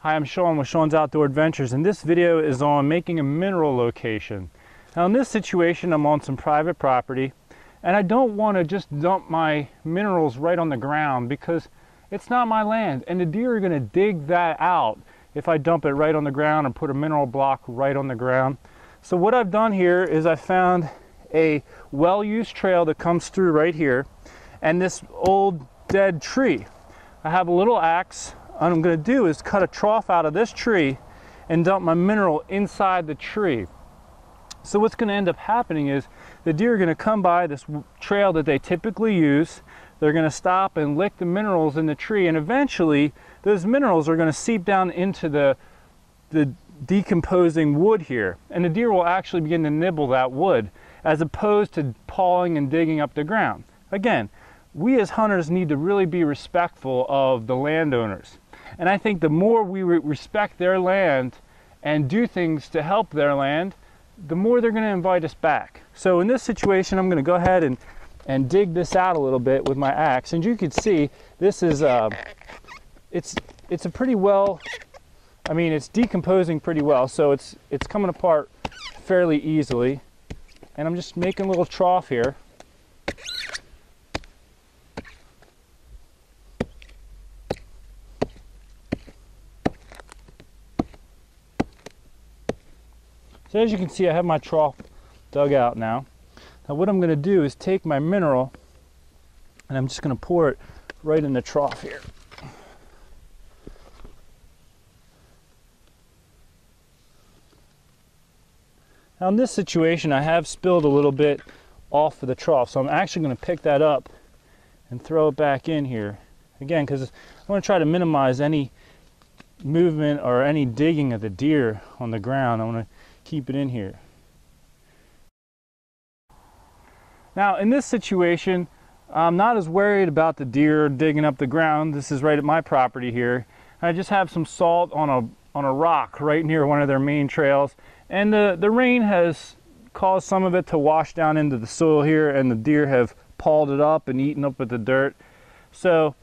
Hi, I'm Sean with Sean's Outdoor Adventures, and this video is on making a mineral location. Now in this situation, I'm on some private property, and I don't want to just dump my minerals right on the ground because it's not my land, and the deer are going to dig that out if I dump it right on the ground and put a mineral block right on the ground. So what I've done here is I found a well-used trail that comes through right here, and this old dead tree. I have a little axe. What I'm going to do is cut a trough out of this tree and dump my mineral inside the tree. So what's going to end up happening is the deer are going to come by this trail that they typically use. They're going to stop and lick the minerals in the tree, and eventually those minerals are going to seep down into the decomposing wood here, and the deer will actually begin to nibble that wood as opposed to pawing and digging up the ground. Again, we as hunters need to really be respectful of the landowners. And I think the more we respect their land and do things to help their land, the more they're going to invite us back. So in this situation, I'm going to go ahead and dig this out a little bit with my axe. And you can see this is it's a pretty well, I mean, it's decomposing pretty well, so it's coming apart fairly easily. And I'm just making a little trough here. So as you can see, I have my trough dug out now. Now what I'm going to do is take my mineral and I'm just going to pour it right in the trough here. Now in this situation, I have spilled a little bit off of the trough, so I'm actually going to pick that up and throw it back in here. Again, because I want to try to minimize any movement or any digging of the deer on the ground. I want to keep it in here. Now in this situation, I'm not as worried about the deer digging up the ground. This is right at my property here. I just have some salt on a rock right near one of their main trails, and the rain has caused some of it to wash down into the soil here, and the deer have pawed it up and eaten up at the dirt. So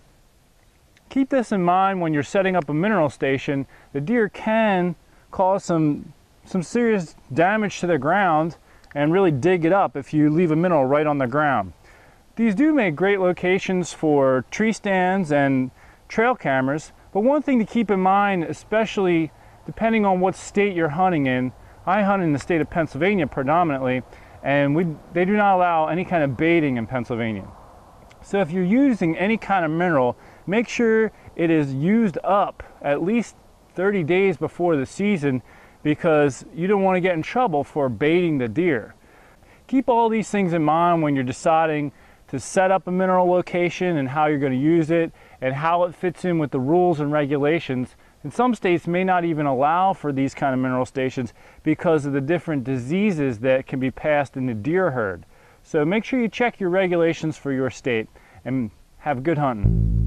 keep this in mind when you're setting up a mineral station. The deer can cause some serious damage to the ground and really dig it up if you leave a mineral right on the ground. These do make great locations for tree stands and trail cameras, but one thing to keep in mind, especially depending on what state you're hunting in. I hunt in the state of Pennsylvania predominantly, and they do not allow any kind of baiting in Pennsylvania. So if you're using any kind of mineral, make sure it is used up at least 30 days before the season, because you don't want to get in trouble for baiting the deer. Keep all these things in mind when you're deciding to set up a mineral location and how you're going to use it and how it fits in with the rules and regulations. And some states may not even allow for these kind of mineral stations because of the different diseases that can be passed in the deer herd. So make sure you check your regulations for your state, and have good hunting.